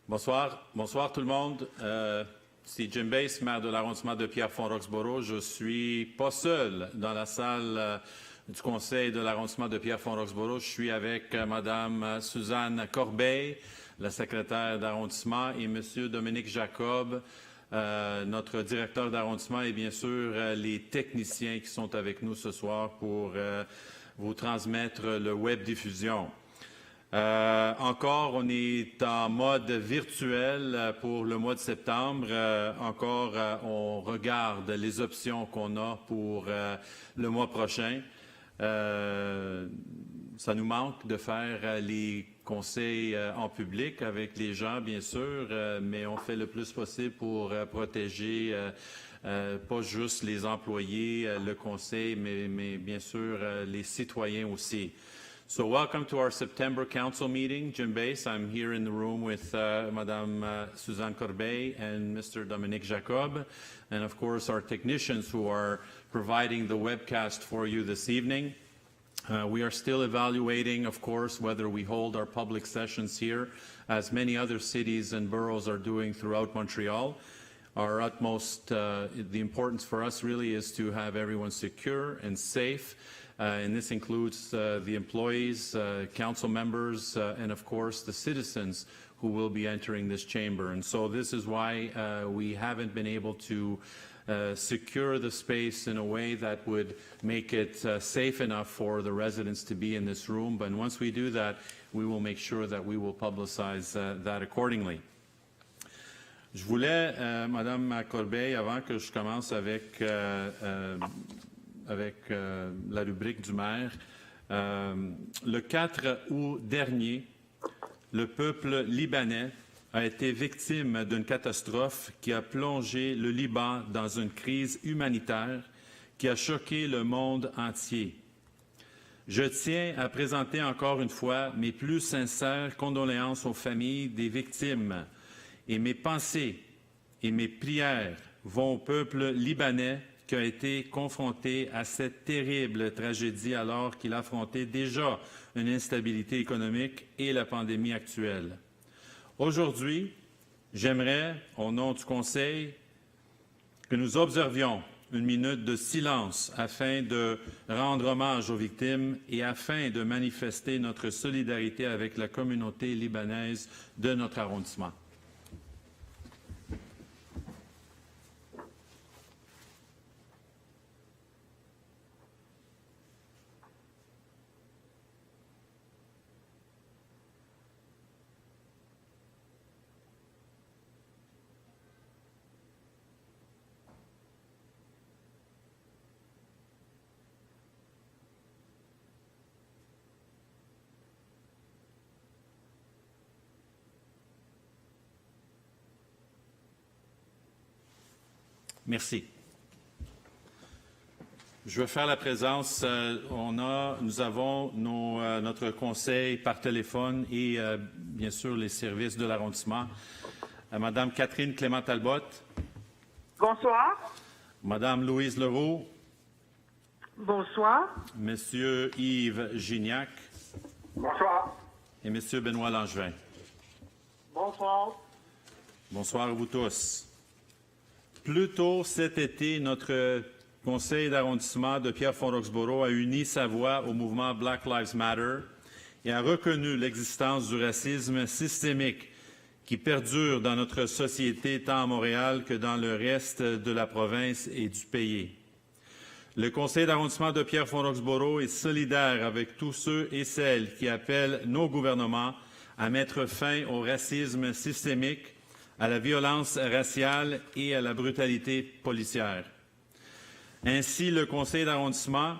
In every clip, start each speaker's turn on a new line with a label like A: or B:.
A: Bonsoir tout le monde. C'est Jim Bass, maire de l'arrondissement de Pierrefonds-Roxboro. Je suis pas seul dans la salle du conseil de l'arrondissement de Pierrefonds-Roxboro. Je suis avec Madame Suzanne Corbeil, la secrétaire d'arrondissement, et Monsieur Dominique Jacob, notre directeur d'arrondissement, et bien sûr les techniciens qui sont avec nous ce soir pour vous transmettre le web diffusion. Encore, on est en mode virtuel pour le mois de septembre. On regarde les options qu'on a pour le mois prochain. Ça nous manque de faire les conseils en public avec les gens, bien sûr, mais on fait le plus possible pour protéger pas juste les employés, le conseil, mais bien sûr les citoyens aussi. So welcome to our September Council meeting. Jim Bass, I'm here in the room with Madame Suzanne Corbeil and Mr. Dominique Jacob, and of course our technicians who are providing the webcast for you this evening. We are still evaluating, of course, whether we hold our public sessions here, as many other cities and boroughs are doing throughout Montreal. Our utmost, the importance for us really is to have everyone secure and safe. And this includes the employees, council members, and of course the citizens who will be entering this chamber. And so this is why we haven't been able to secure the space in a way that would make it safe enough for the residents to be in this room. But once we do that, we will make sure that we will publicize that accordingly. Je voulais, Madame Corbeil, avant que je commence avec la rubrique du maire. Le 4 août dernier, le peuple libanais a été victime d'une catastrophe qui a plongé le Liban dans une crise humanitaire qui a choqué le monde entier. Je tiens à présenter encore une fois mes plus sincères condoléances aux familles des victimes et mes pensées et mes prières vont au peuple libanais qui a été confronté à cette terrible tragédie alors qu'il affrontait déjà une instabilité économique et la pandémie actuelle. Aujourd'hui, j'aimerais, au nom du Conseil, que nous observions une minute de silence afin de rendre hommage aux victimes et afin de manifester notre solidarité avec la communauté libanaise de notre arrondissement. Merci. Je vais faire la présence. Nous avons notre conseil par téléphone et bien sûr les services de l'arrondissement. Madame Catherine Clément-Talbot.
B: Bonsoir.
A: Madame Louise Leroux.
B: Bonsoir.
A: Monsieur Yves Gignac.
B: Bonsoir.
A: Et Monsieur Benoît Langevin.
B: Bonsoir.
A: Bonsoir à vous tous. Plus tôt cet été, notre conseil d'arrondissement de Pierrefonds-Roxboro a uni sa voix au mouvement Black Lives Matter et a reconnu l'existence du racisme systémique qui perdure dans notre société tant à Montréal que dans le reste de la province et du pays. Le conseil d'arrondissement de Pierrefonds-Roxboro est solidaire avec tous ceux et celles qui appellent nos gouvernements à mettre fin au racisme systémique, à la violence raciale et à la brutalité policière. Ainsi, le conseil d'arrondissement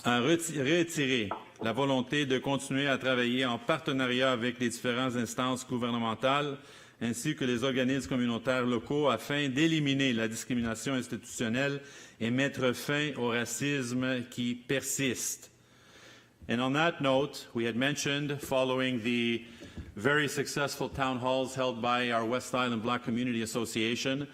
A: a retiré la volonté de continuer à travailler en partenariat avec les différentes instances gouvernementales ainsi que les organismes communautaires locaux afin d'éliminer la discrimination institutionnelle et mettre fin au racisme qui persiste. And on that note, we had mentioned, following the very successful town halls held by our West Island Black Community Association,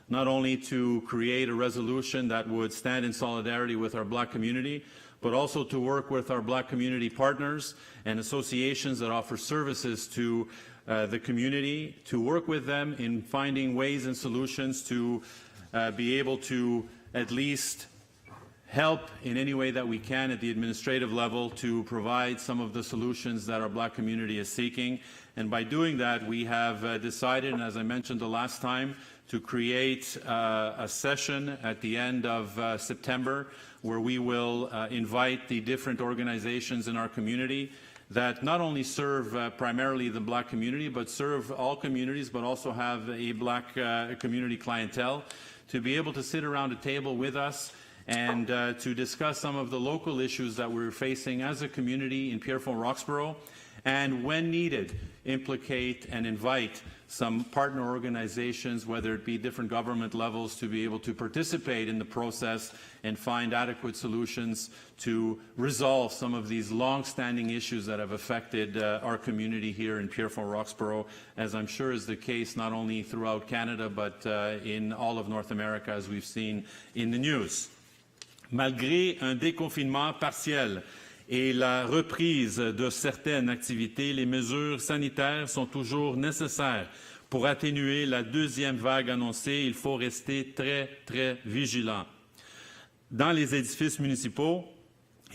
A: not only to create a resolution that would stand in solidarity with our Black community, but also to work with our Black community partners and associations that offer services to the community, to work with them in finding ways and solutions to be able to at least help in any way that we can at the administrative level to provide some of the solutions that our Black community is seeking. And by doing that, we have decided, and as I mentioned the last time, to create a session at the end of September where we will invite the different organizations in our community that not only serve primarily the Black community, but serve all communities, but also have a Black community clientele, to be able to sit around a table with us and to discuss some of the local issues that we're facing as a community in Pierrefonds-Roxborough, and when needed, implicate and invite some partner organizations, whether it be different government levels, to be able to participate in the process and find adequate solutions to resolve some of these long-standing issues that have affected our community here in Pierrefonds-Roxborough, as I'm sure is the case not only throughout Canada, but in all of North America, as we've seen in the news. Malgré un déconfinement partiel et la reprise de certaines activités, les mesures sanitaires sont toujours nécessaires. Pour atténuer la deuxième vague annoncée, il faut rester très, très vigilant. Dans les édifices municipaux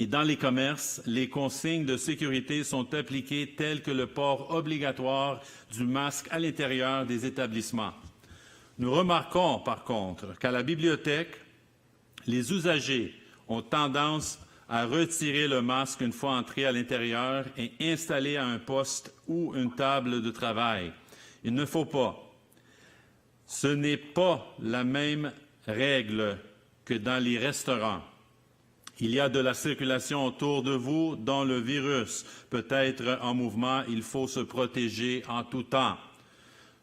A: et dans les commerces, les consignes de sécurité sont appliquées telles que le port obligatoire du masque à l'intérieur des établissements. Nous remarquons, par contre, qu'à la bibliothèque, les usagers ont tendance à retirer le masque une fois entrés à l'intérieur et installés à un poste ou une table de travail. Il ne faut pas. Ce n'est pas la même règle que dans les restaurants. Il y a de la circulation autour de vous dont le virus peut être en mouvement. Il faut se protéger en tout temps.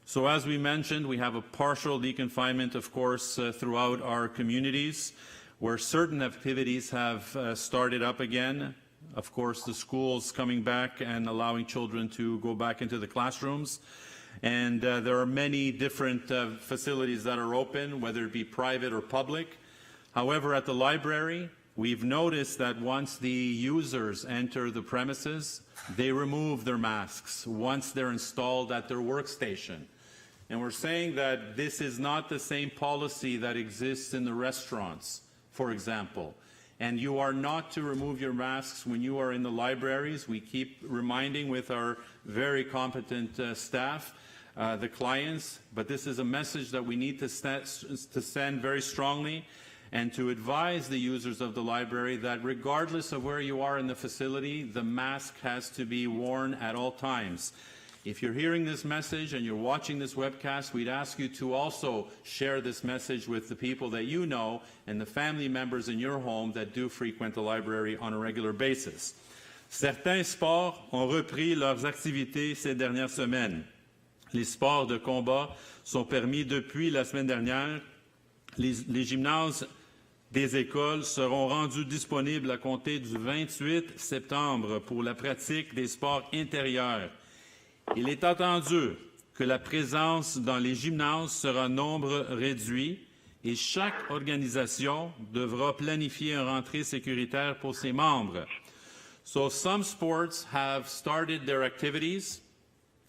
A: So as we mentioned, we have a partial deconfinement, of course, throughout our communities, where certain activities have started up again. Of course, the schools coming back and allowing children to go back into the classrooms. And there are many different facilities that are open, whether it be private or public. However, at the library, we've noticed that once the users enter the premises, they remove their masks once they're installed at their workstation. And we're saying that this is not the same policy that exists in the restaurants, for example. And you are not to remove your masks when you are in the libraries. We keep reminding with our very competent staff, the clients, but this is a message that we need to send very strongly and to advise the users of the library that regardless of where you are in the facility, the mask has to be worn at all times. If you're hearing this message and you're watching this webcast, we'd ask you to also share this message with the people that you know and the family members in your home that do frequent the library on a regular basis. Certains sports ont repris leurs activités ces dernières semaines. Les sports de combat sont permis depuis la semaine dernière. Les gymnases des écoles seront rendus disponibles à compter du 28 septembre pour la pratique des sports intérieurs. Il est attendu que la présence dans les gymnases sera nombre réduit et chaque organisation devra planifier une rentrée sécuritaire pour ses membres. So some sports have started their activities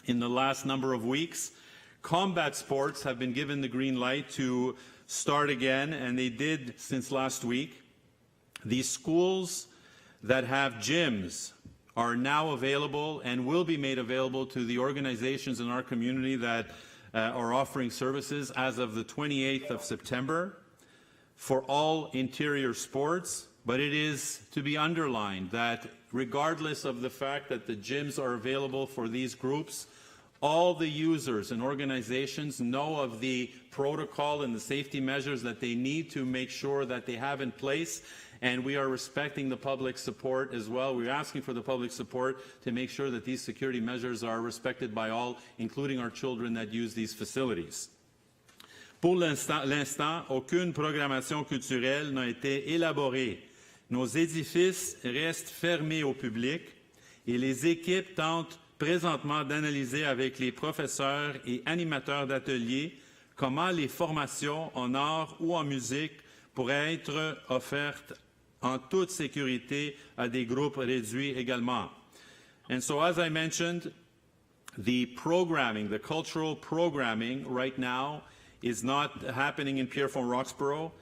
A: in the last number of weeks. Combat sports have been given the green light to start again, and they did since last week. These schools that have gyms are now available and will be made available to the organizations in our community that are offering services as of the 28th of September for all interior sports. But it is to be underlined that regardless of the fact that the gyms are available for these groups, all the users and organizations know of the protocol and the safety measures that they need to make sure that they have in place, and we are respecting the public support as well. We're asking for the public support to make sure that these security measures are respected by all, including our children that use these facilities. Pour l'instant, aucune programmation culturelle n'a été élaborée. Nos édifices restent fermés au public et les équipes tentent présentement d'analyser avec les professeurs et animateurs d'ateliers comment les formations en art ou en musique pourraient être offertes en toute sécurité à des groupes réduits également. And so, as I mentioned, the programming, the cultural programming right now is not happening in Pierrefonds-Roxborough.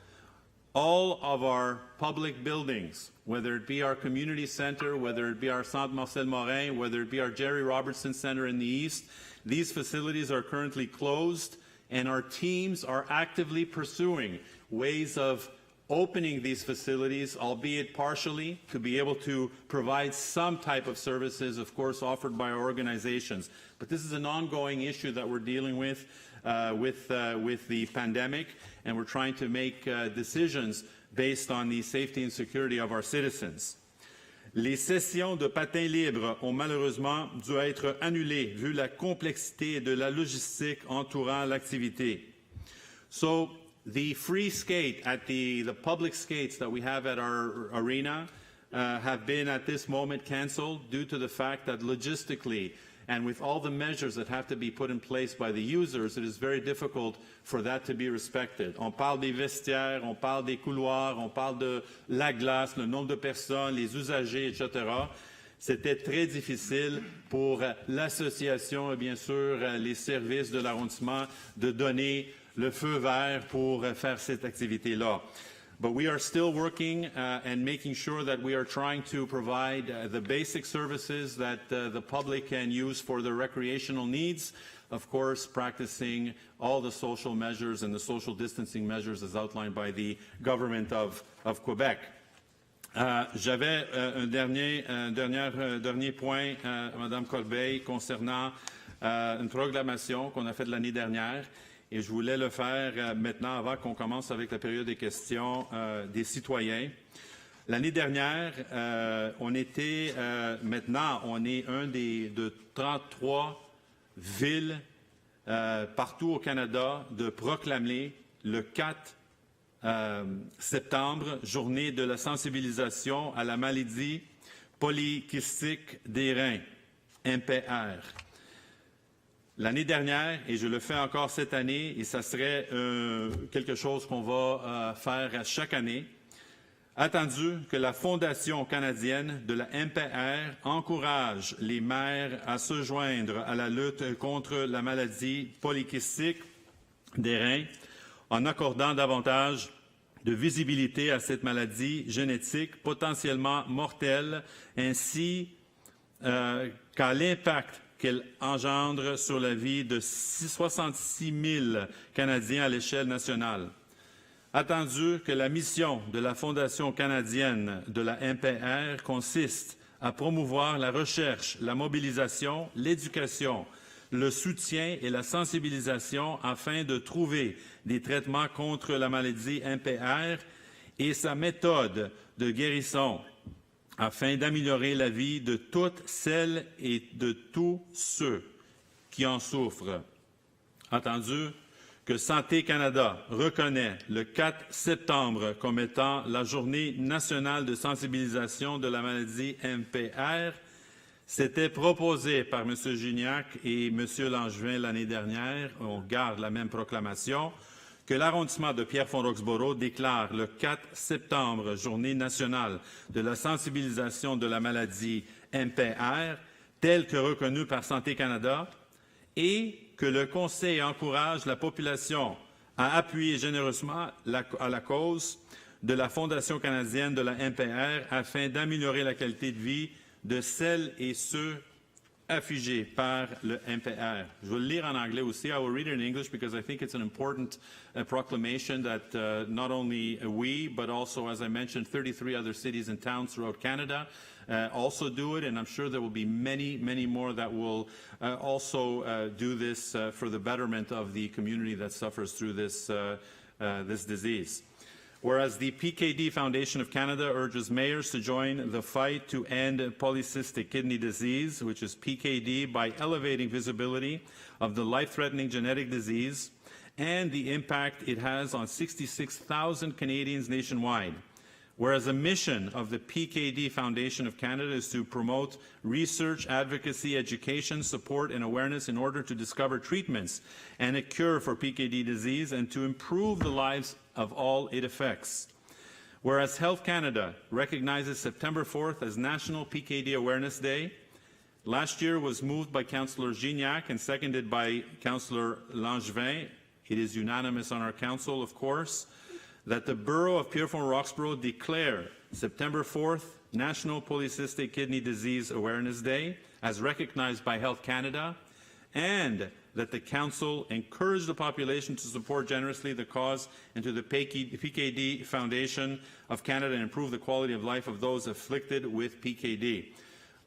A: All of our public buildings, whether it be our community center, whether it be our Centre Marcel Morin, whether it be our Jerry Robertson Center in the east, these facilities are currently closed, and our teams are actively pursuing ways of opening these facilities, albeit partially, to be able to provide some type of services, of course, offered by our organizations. But this is an ongoing issue that we're dealing with the pandemic, and we're trying to make decisions based on the safety and security of our citizens. Les sessions de patins libres ont malheureusement dû être annulées vu la complexité de la logistique entourant l'activité. So the free skate at the public skates that we have at our arena have been at this moment canceled due to the fact that logistically and with all the measures that have to be put in place by the users, it is very difficult for that to be respected. On parle des vestiaires, on parle des couloirs, on parle de la glace, le nombre de personnes, les usagers, etc. C'était très difficile pour l'association et bien sûr les services de l'arrondissement de donner le feu vert pour faire cette activité-là. But we are still working and making sure that we are trying to provide the basic services that the public can use for their recreational needs, of course practicing all the social measures and the social distancing measures as outlined by the government of Quebec. J'avais un dernier point, Madame Corbeil, concernant une proclamation qu'on a faite l'année dernière. Et je voulais le faire maintenant avant qu'on commence avec la période des questions des citoyens. L'année dernière, on était, maintenant, on est un de 33 villes partout au Canada de proclamer le 4 septembre, journée de la sensibilisation à la maladie polykystique des reins, MPR. L'année dernière, et je le fais encore cette année, et ça serait quelque chose qu'on va faire chaque année, attendu que la Fondation canadienne de la MPR encourage les maires à se joindre à la lutte contre la maladie polykystique des reins en accordant davantage de visibilité à cette maladie génétique potentiellement mortelle ainsi qu'à l'impact qu'elle engendre sur la vie de 66 000 Canadiens à l'échelle nationale. Attendu que la mission de la Fondation canadienne de la MPR consiste à promouvoir la recherche, la mobilisation, l'éducation, le soutien et la sensibilisation afin de trouver des traitements contre la maladie MPR et sa méthode de guérison, afin d'améliorer la vie de toutes celles et de tous ceux qui en souffrent. Attendu que Santé Canada reconnaît le 4 septembre comme étant la journée nationale de sensibilisation de la maladie MPR, c'était proposé par M. Gignac et M. Langevin l'année dernière, on garde la même proclamation, que l'arrondissement de Pierrefonds-Roxborough déclare le 4 septembre, journée nationale de la sensibilisation de la maladie MPR, telle que reconnue par Santé Canada, et que le Conseil encourage la population à appuyer généreusement à la cause de la Fondation canadienne de la MPR afin d'améliorer la qualité de vie de celles et ceux affligés par le MPR. Je vais le lire en anglais aussi. I will read it in English because I think it's an important proclamation that not only we, but also, as I mentioned, 33 other cities and towns throughout Canada also do it, and I'm sure there will be many, many more that will also do this for the betterment of the community that suffers through this disease. Whereas the PKD Foundation of Canada urges mayors to join the fight to end polycystic kidney disease, which is PKD, by elevating visibility of the life-threatening genetic disease and the impact it has on 66,000 Canadians nationwide. Whereas the mission of the PKD Foundation of Canada is to promote research, advocacy, education, support, and awareness in order to discover treatments and a cure for PKD disease and to improve the lives of all it affects. Whereas Health Canada recognizes September 4th as National PKD Awareness Day, Last year was moved by Councillor Gignac and seconded by Councillor Langevin. It is unanimous on our council, of course, that the Borough of Pierrefonds-Roxborough declare September 4th National Polycystic Kidney Disease Awareness Day as recognized by Health Canada, and that the Council encourage the population to support generously the cause and to the PKD Foundation of Canada and improve the quality of life of those afflicted with PKD.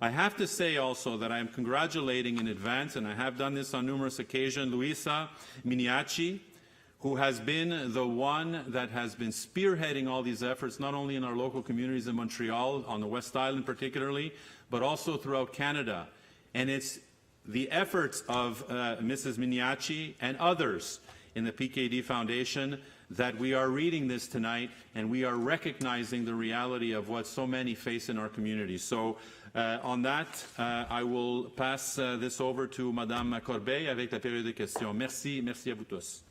A: I have to say also that I am congratulating in advance, and I have done this on numerous occasions, Luisa Miniaci, who has been the one that has been spearheading all these efforts, not only in our local communities in Montreal, on the West Island particularly, but also throughout Canada. And it's the efforts of Mrs. Miniaci and others in the PKD Foundation that we are reading this tonight, and we are recognizing the reality of what so many face in our community. So on that, I will pass this over to Madame Corbeil avec la période de questions. Merci à vous tous.